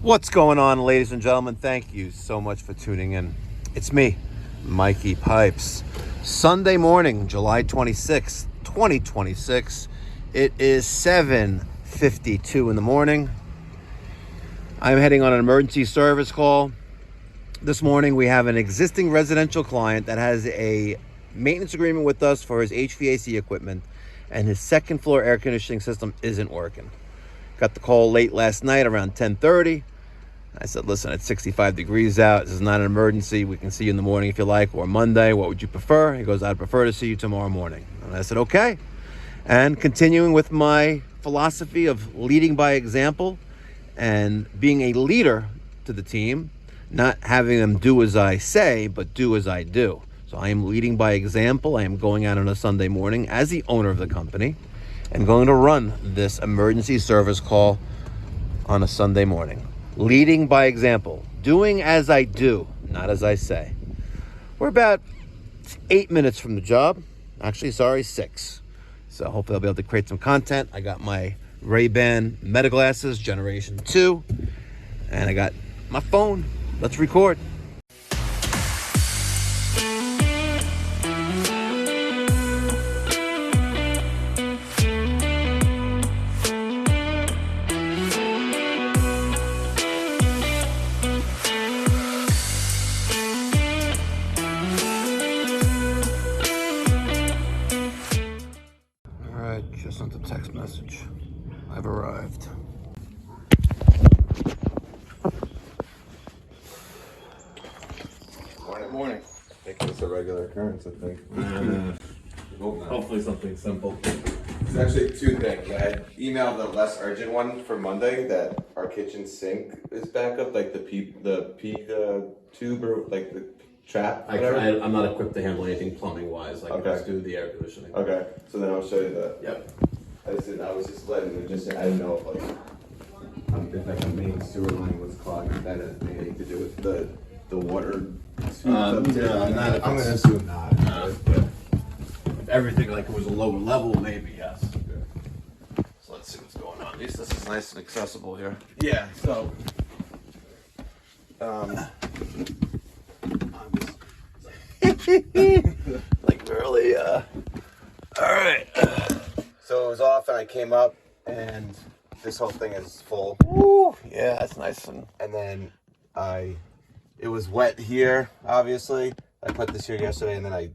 What's going on, ladies and gentlemen? Thank you so much for tuning in. It's me, Mikey Pipes. Sunday morning, July 26th, 2026. It is 7:52 in the morning. I'm heading on an emergency service call. This morning, we have an existing residential client that has a maintenance agreement with us for his HVAC equipment, and his second floor air conditioning system isn't working. Got the call late last night around 10:30. I said, listen, it's 65 degrees out. This is not an emergency. We can see you in the morning if you like, or Monday. What would you prefer? He goes, I'd prefer to see you tomorrow morning. And I said, okay. And continuing with my philosophy of leading by example and being a leader to the team, not having them do as I say, but do as I do. So I am leading by example. I am going out on a Sunday morning as the owner of the company and going to run this emergency service call on a Sunday morning. Leading by example, doing as I do, not as I say. We're about 8 minutes from the job. Actually, sorry, 6. So hopefully I'll be able to create some content. I got my Ray-Ban Meta glasses, Generation 2, and I got my phone. Let's record. Just sent a text message. I've arrived. Morning. I think it's a regular occurrence, I think. Hopefully something simple. It's actually 2 things. I had emailed the less urgent one for Monday that our kitchen sink is back up, like the peak tube or like the trap. I'm not equipped to handle anything plumbing wise. I can just do the air conditioning. Okay, so then I'll show you that. Yep. I was just letting you I didn't know if like a main sewer line was clogged, that has anything to do with the water. I'm gonna assume not. If everything like it was a lower level, maybe yes. So let's see what's going on. At least this is nice and accessible here. Yeah. So. Like really, all right. So it was off and I came up and this whole thing is full. Ooh, yeah, that's nice. And then it was wet here, obviously. I put this here yesterday and then I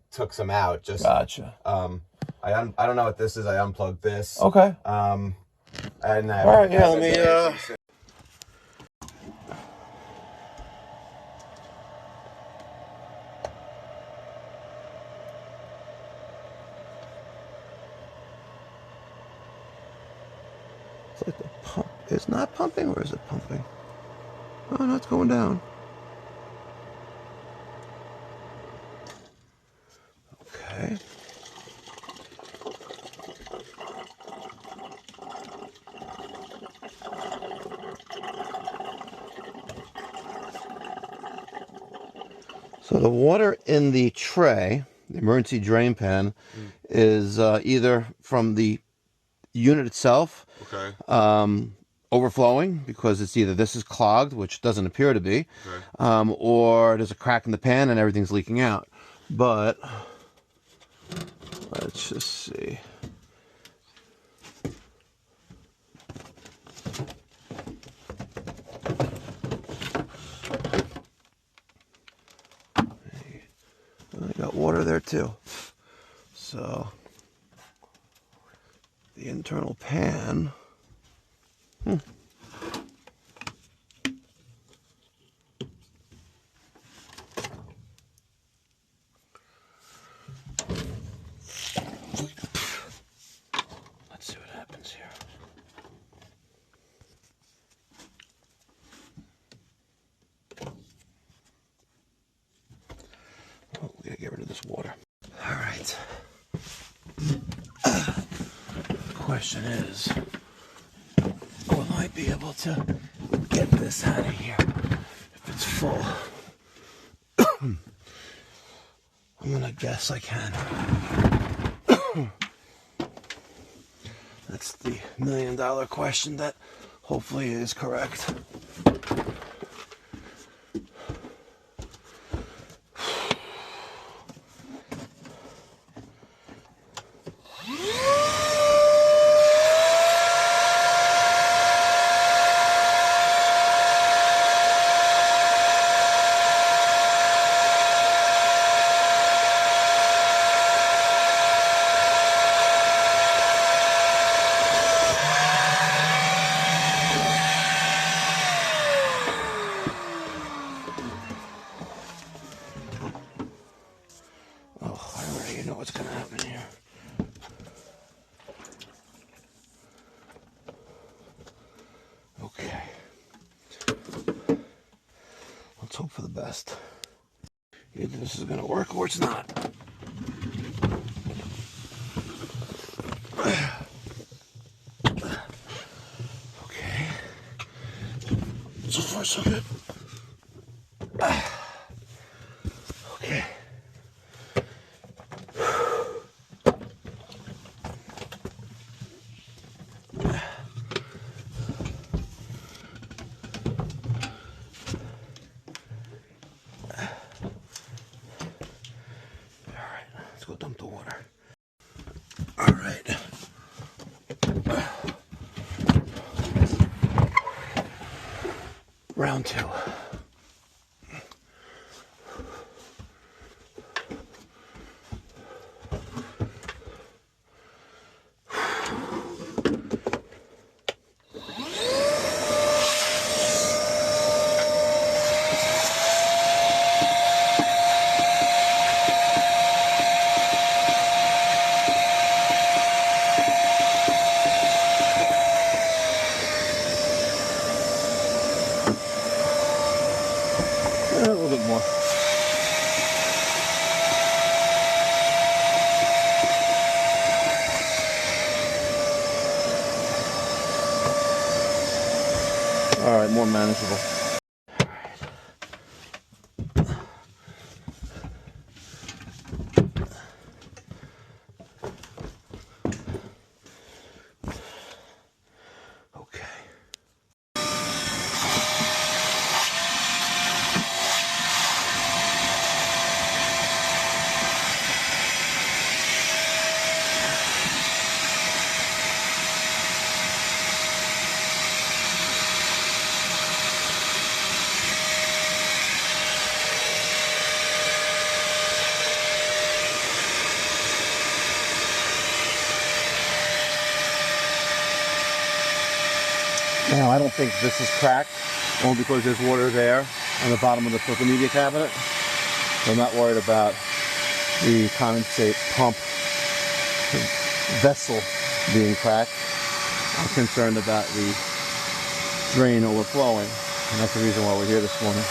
took some out. Just gotcha. I don't know what this is. I unplugged this. Okay. And all right, yeah, let me It's like the pump. It's not pumping, or is it pumping? Oh, no, it's going down. Okay. So the water in the tray, the emergency drain pan, is either from the unit itself, overflowing because it's either this is clogged, which doesn't appear to be, or there's a crack in the pan and everything's leaking out. But let's just see. I got water there too. So the internal pan. Let's see what happens here. Oh, we gotta get rid of this water. All right. Question is, will I be able to get this out of here if it's full? I'm gonna guess I can. That's the $1 million question that Hopefully it is correct. What's gonna happen here? Okay. Let's hope for the best. Either this is gonna work or it's not. Okay. So far so good. Okay. Go dump the water. All right. Round two. A little bit more. All right, more manageable. Now, I don't think this is cracked, only because there's water there on the bottom of the filter media cabinet. So I'm not worried about the condensate pump vessel being cracked. I'm concerned about the drain overflowing, and that's the reason why we're here this morning.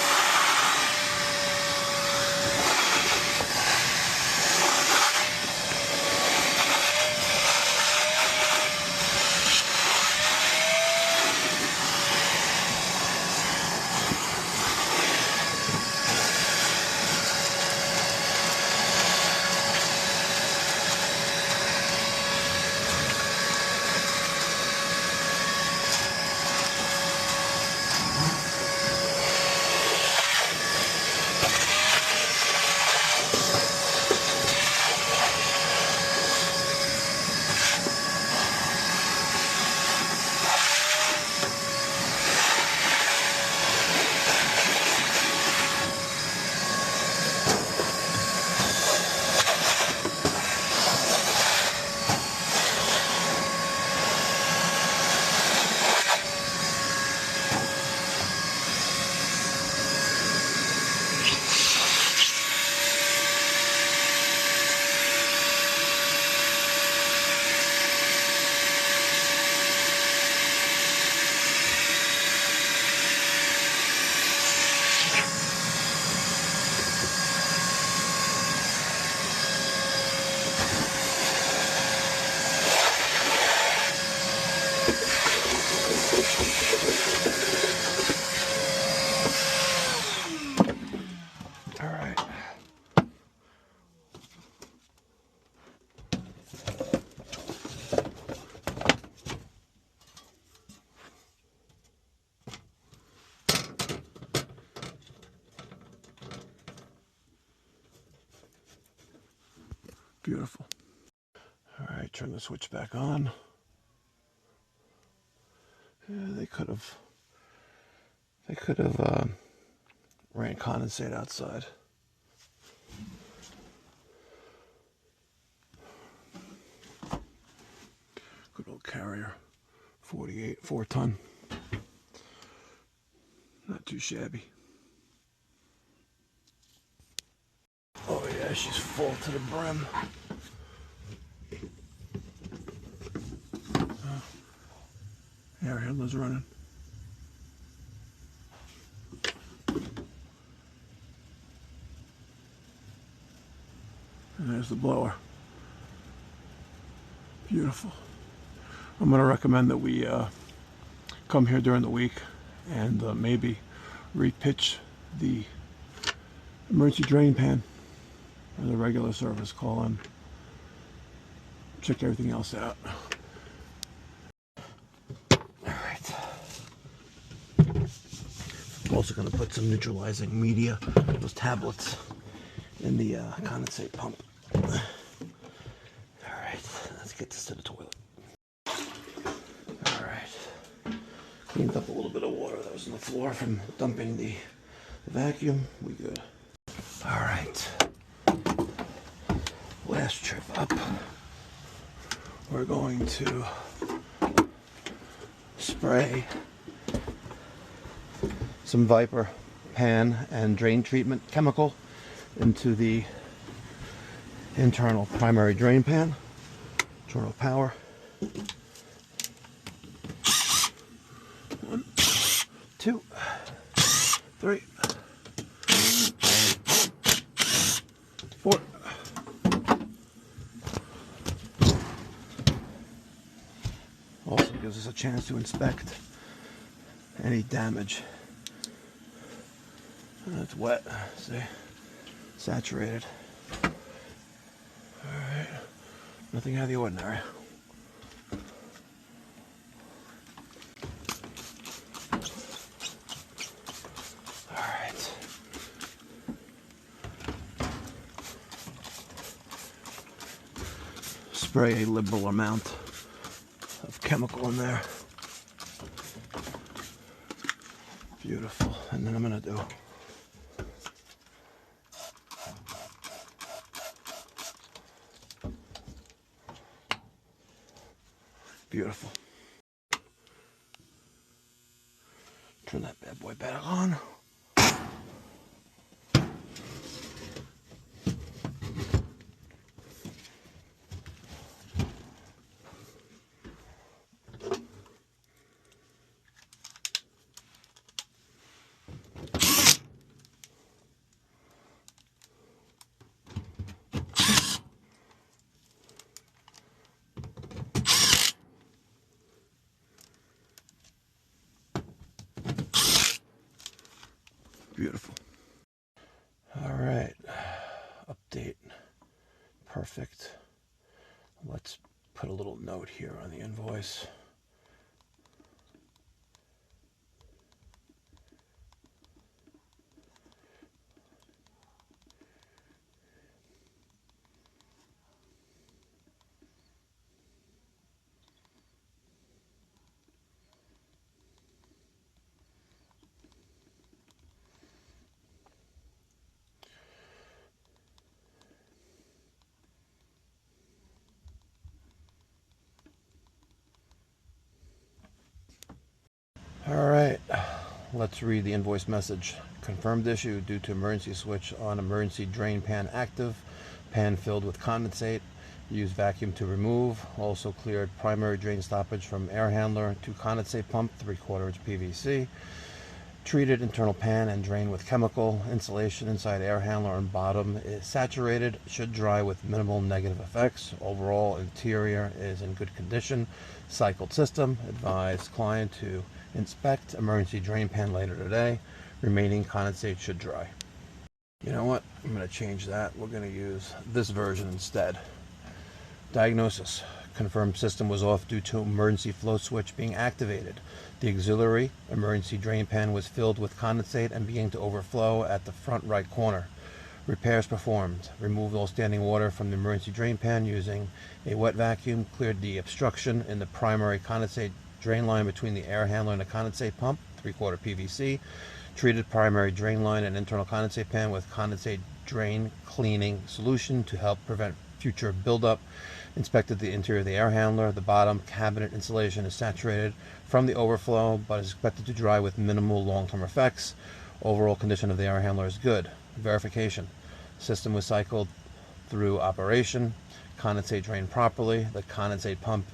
Beautiful. All right, turn the switch back on. Yeah, they could have ran condensate outside. Good old Carrier, 48, 4-ton. Not too shabby. Oh yeah, she's full to the brim. Air handler's running. And there's the blower. Beautiful. I'm going to recommend that we come here during the week and maybe repitch the emergency drain pan or the regular service. Call in, check everything else out. Alright. I'm also going to put some neutralizing media, those tablets, in the condensate pump. Alright, let's get this to the toilet. Alright. Cleaned up a little bit of water that was on the floor from dumping the vacuum. We good. Alright. Last trip up. We're going to spray some Viper pan and drain treatment chemical into the internal primary drain pan. Turn off power. 1, 2, 3, 4. Also gives us a chance to inspect any damage. It's wet, see? Saturated. Alright. Nothing out of the ordinary. Alright. Spray a liberal amount of chemical in there. Beautiful. And then I'm going to do beautiful. Turn that bad boy back on. Beautiful. All right. Update. Perfect. Let's put a little note here on the invoice. All right, let's read the invoice message. Confirmed issue due to emergency switch on emergency drain pan active. Pan filled with condensate. Use vacuum to remove. Also cleared primary drain stoppage from air handler to condensate pump, 3/4 inch PVC. Treated internal pan and drain with chemical. Insulation inside air handler and bottom is saturated. Should dry with minimal negative effects. Overall interior is in good condition. Cycled system. Advise client to inspect emergency drain pan later today. Remaining condensate should dry. You know what? I'm going to change that. We're going to use this version instead. Diagnosis. Confirmed system was off due to emergency flow switch being activated. The auxiliary emergency drain pan was filled with condensate and began to overflow at the front right corner. Repairs performed. Removed all standing water from the emergency drain pan using a wet vacuum. Cleared the obstruction in the primary condensate drain line between the air handler and the condensate pump, 3/4 PVC. Treated primary drain line and internal condensate pan with condensate drain cleaning solution to help prevent future buildup. Inspected the interior of the air handler. The bottom cabinet insulation is saturated from the overflow, but is expected to dry with minimal long-term effects. Overall condition of the air handler is good. Verification. System was cycled through operation. Condensate drained properly. The condensate pump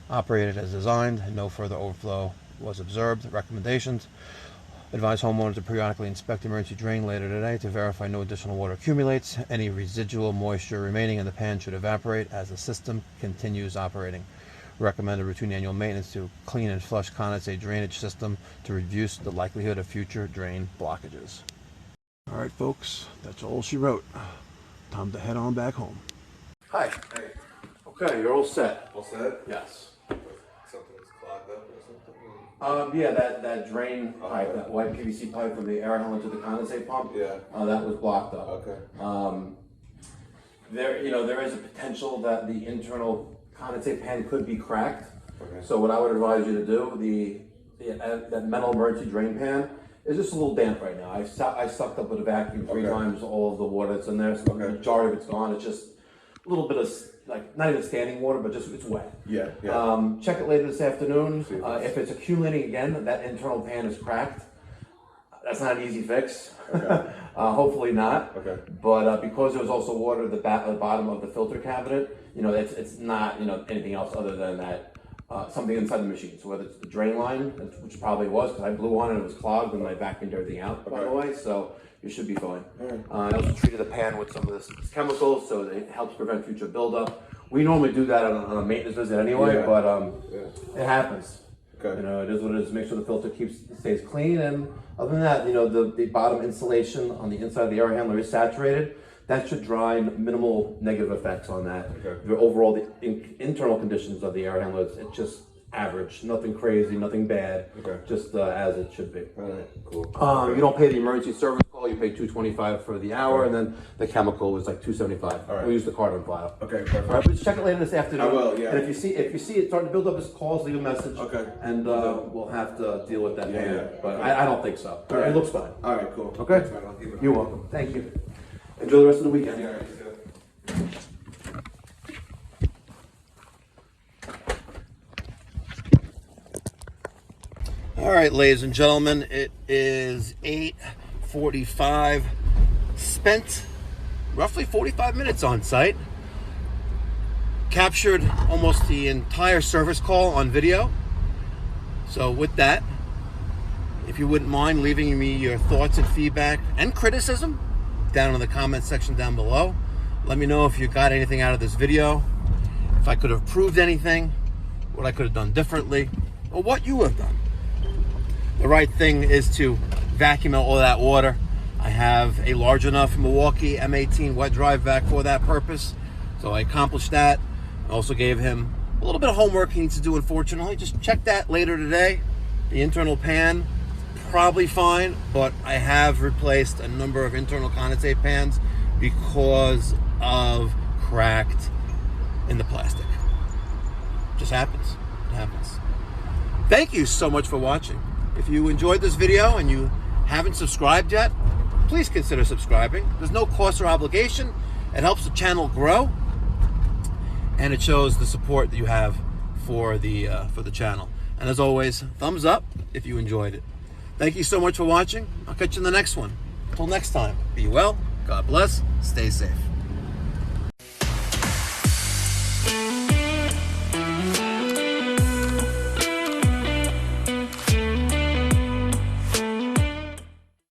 operated as designed. No further overflow was observed. Recommendations. Advise homeowners to periodically inspect the emergency drain later today to verify no additional water accumulates. Any residual moisture remaining in the pan should evaporate as the system continues operating. Recommended routine annual maintenance to clean and flush condensate drainage system to reduce the likelihood of future drain blockages. All right, folks, that's all she wrote. Time to head on back home. Hi. Hey, Okay, you're all set. all set? Yes. Something's clogged up or something? Yeah, that drain pipe, that white PVC pipe from the air handler to the condensate pump. Yeah. That was blocked up. Okay. There is a potential that the internal condensate pan could be cracked. Okay. So what I would advise you to do, that metal emergency drain pan is just a little damp right now. I sucked up with a vacuum 3 times all of the water that's in there, so the majority of it's gone. It's just a little bit of, like, not even standing water, but just it's wet. Yeah. Check it later this afternoon. If it's accumulating again, that internal pan is cracked. That's not an easy fix. Okay. Hopefully not. Okay. But because there was also water at the bottom of the filter cabinet, it's not anything else other than that something inside the machine. So whether it's the drain line, which probably was, because I blew on it, it was clogged, and I vacuumed everything out, by the way. So you should be fine. I also treated the pan with some of this chemicals, so it helps prevent future buildup. We normally do that on a maintenance visit anyway, but it happens. Okay. It is what it is. Make sure the filter stays clean, and other than that, the bottom insulation on the inside of the air handler is saturated. That should dry, minimal negative effects on that. Okay. The overall, internal conditions of the air handler, it's just average, nothing crazy, nothing bad. Okay. Just as it should be. All right. Cool. You don't pay the emergency service call. You pay $225 for the hour, and then the chemical is like $275. All right. We'll use the card on file. Okay. Perfect. All right, but just check it later this afternoon. I will. Yeah. And if you see it starting to build up, just call us, leave a message. Okay. And we'll have to deal with that. Yeah. But Okay. I don't think so. All right. It looks fine. All right. Cool. Okay. Thanks, man. I'll email. You're welcome. Thank you. Enjoy the rest of the weekend. Yeah. All right. You too. All right, ladies and gentlemen, it is 8:45. Spent roughly 45 minutes on site. Captured almost the entire service call on video. So with that, if you wouldn't mind leaving me your thoughts and feedback and criticism down in the comment section down below. Let me know if you got anything out of this video, if I could have improved anything, what I could have done differently, or what you have done. The right thing is to vacuum out all that water. I have a large enough Milwaukee M18 wet dry vac for that purpose, so I accomplished that. I also gave him a little bit of homework he needs to do, unfortunately. Just check that later today. The internal pan, probably fine, but I have replaced a number of internal condensate pans because of cracked in the plastic. Just happens. It happens. Thank you so much for watching. If you enjoyed this video and you haven't subscribed yet, please consider subscribing. There's no cost or obligation. It helps the channel grow, and it shows the support that you have for the channel. And as always, thumbs up if you enjoyed it. Thank you so much for watching. I'll catch you in the next one. Until next time, be well, God bless, stay safe.